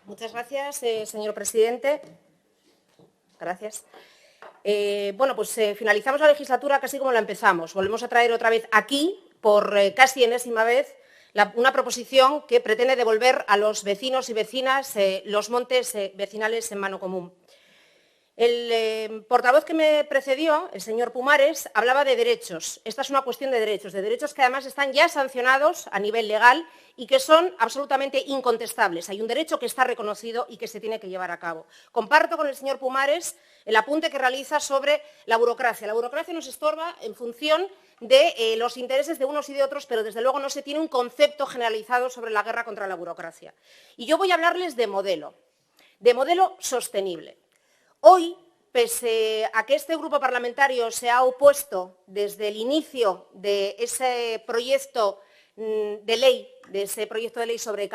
Muchas gracias, señor presidente. Gracias. Finalizamos la legislatura casi como la empezamos. Volvemos a traer otra vez aquí, por casi enésima vez, una proposición que pretende devolver a los vecinos y vecinas los montes vecinales en mano común. El portavoz que me precedió, el señor Pumares, hablaba de derechos. Esta es una cuestión de derechos que además están ya sancionados a nivel legal y que son absolutamente incontestables. Hay un derecho que está reconocido y que se tiene que llevar a cabo. Comparto con el señor Pumares el apunte que realiza sobre la burocracia. La burocracia nos estorba en función de los intereses de unos y de otros, pero desde luego no se tiene un concepto generalizado sobre la guerra contra la burocracia. Y yo voy a hablarles de modelo sostenible. Hoy, pese a que este grupo parlamentario se ha opuesto desde el inicio de ese proyecto de ley, sobre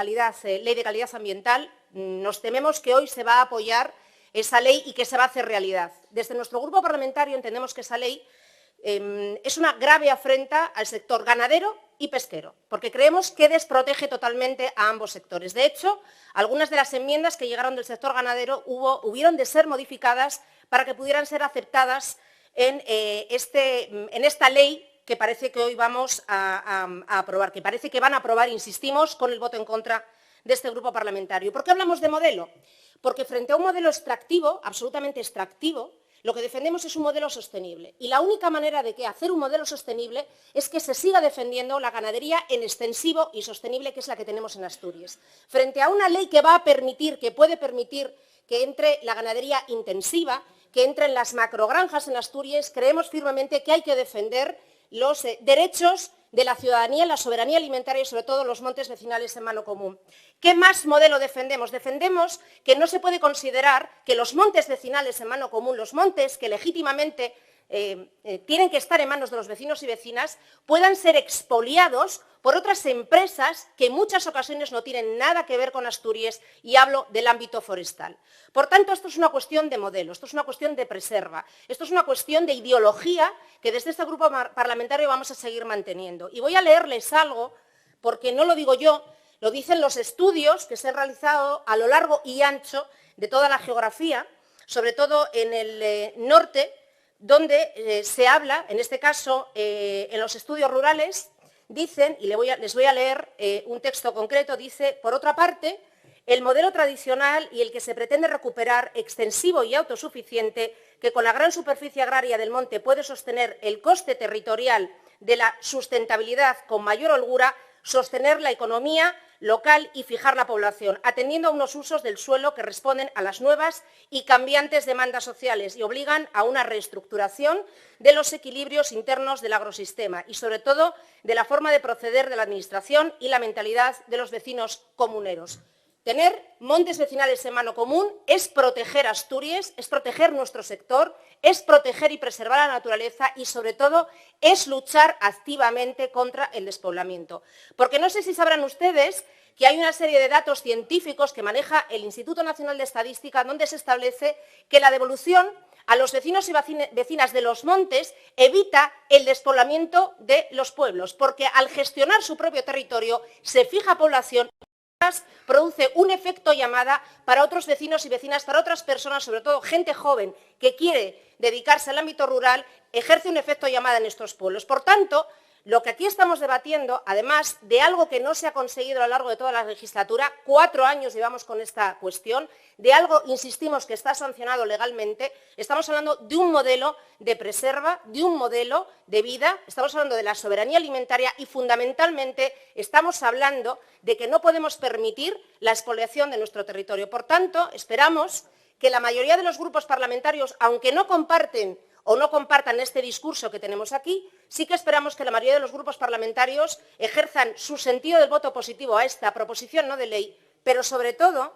ley de calidad ambiental, nos tememos que hoy se va a apoyar esa ley y que se va a hacer realidad. Desde nuestro grupo parlamentario entendemos que esa ley es una grave afrenta al sector ganadero y pesquero, porque creemos que desprotege totalmente a ambos sectores. De hecho, algunas de las enmiendas que llegaron del sector ganadero hubieron de ser modificadas para que pudieran ser aceptadas en esta ley que parece que hoy vamos a aprobar, que parece que van a aprobar, insistimos, con el voto en contra de este grupo parlamentario. ¿Por qué hablamos de modelo? Porque frente a un modelo extractivo, absolutamente extractivo, lo que defendemos es un modelo sostenible. Y la única manera de hacer un modelo sostenible es que se siga defendiendo la ganadería en extensivo y sostenible, que es la que tenemos en Asturias. Frente a una ley que puede permitir que entre la ganadería intensiva, que entren las macrogranjas en Asturias, creemos firmemente que hay que defender los derechos de la ciudadanía, la soberanía alimentaria y, sobre todo, los montes vecinales en mano común. ¿Qué más modelo defendemos? Defendemos que no se puede considerar que los montes vecinales en mano común, los montes que legítimamente tienen que estar en manos de los vecinos y vecinas, puedan ser expoliados por otras empresas que en muchas ocasiones no tienen nada que ver con Asturias, y hablo del ámbito forestal. Por tanto, esto es una cuestión de modelo, esto es una cuestión de preserva, esto es una cuestión de ideología que desde este grupo parlamentario vamos a seguir manteniendo. Y voy a leerles algo, porque no lo digo yo, lo dicen los estudios que se han realizado a lo largo y ancho de toda la geografía, sobre todo en el norte, donde se habla, en este caso, en los estudios rurales, dicen, y les voy a leer un texto concreto, dice: por otra parte, el modelo tradicional y el que se pretende recuperar, extensivo y autosuficiente, que con la gran superficie agraria del monte puede sostener el coste territorial de la sustentabilidad con mayor holgura, sostener la economía local y fijar la población, atendiendo a unos usos del suelo que responden a las nuevas y cambiantes demandas sociales y obligan a una reestructuración de los equilibrios internos del agrosistema y, sobre todo, de la forma de proceder de la Administración y la mentalidad de los vecinos comuneros. Tener montes vecinales en mano común es proteger Asturias, es proteger nuestro sector, es proteger y preservar la naturaleza y, sobre todo, es luchar activamente contra el despoblamiento. Porque no sé si sabrán ustedes que hay una serie de datos científicos que maneja el Instituto Nacional de Estadística, donde se establece que la devolución a los vecinos y vecinas de los montes evita el despoblamiento de los pueblos, porque al gestionar su propio territorio se fija población, produce un efecto llamada para otros vecinos y vecinas, para otras personas, sobre todo gente joven que quiere dedicarse al ámbito rural, ejerce un efecto llamada en estos pueblos. Por tanto, lo que aquí estamos debatiendo, además de algo que no se ha conseguido a lo largo de toda la legislatura, 4 años llevamos con esta cuestión, de algo, insistimos, que está sancionado legalmente, estamos hablando de un modelo de preserva, de un modelo de vida, estamos hablando de la soberanía alimentaria y, fundamentalmente, estamos hablando de que no podemos permitir la expoliación de nuestro territorio. Por tanto, esperamos que la mayoría de los grupos parlamentarios, aunque no comparten o no compartan este discurso que tenemos aquí, sí que esperamos que la mayoría de los grupos parlamentarios ejerzan su sentido del voto positivo a esta proposición no de ley, pero sobre todo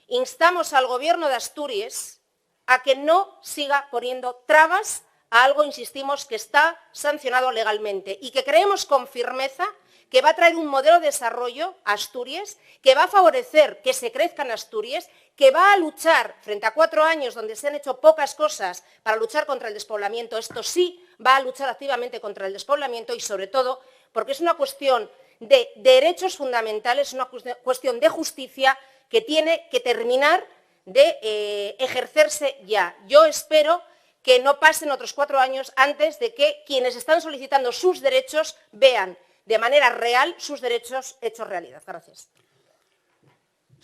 instamos al Gobierno de Asturias a que no siga poniendo trabas a algo, insistimos, que está sancionado legalmente y que creemos con firmeza que va a traer un modelo de desarrollo a Asturias, que va a favorecer que se crezca en Asturias, que va a luchar, frente a 4 años donde se han hecho pocas cosas para luchar contra el despoblamiento, esto sí va a luchar activamente contra el despoblamiento y, sobre todo, porque es una cuestión de derechos fundamentales, una cuestión de justicia que tiene que terminar de ejercerse ya. Yo espero que no pasen otros 4 años antes de que quienes están solicitando sus derechos vean de manera real sus derechos hechos realidad. Gracias.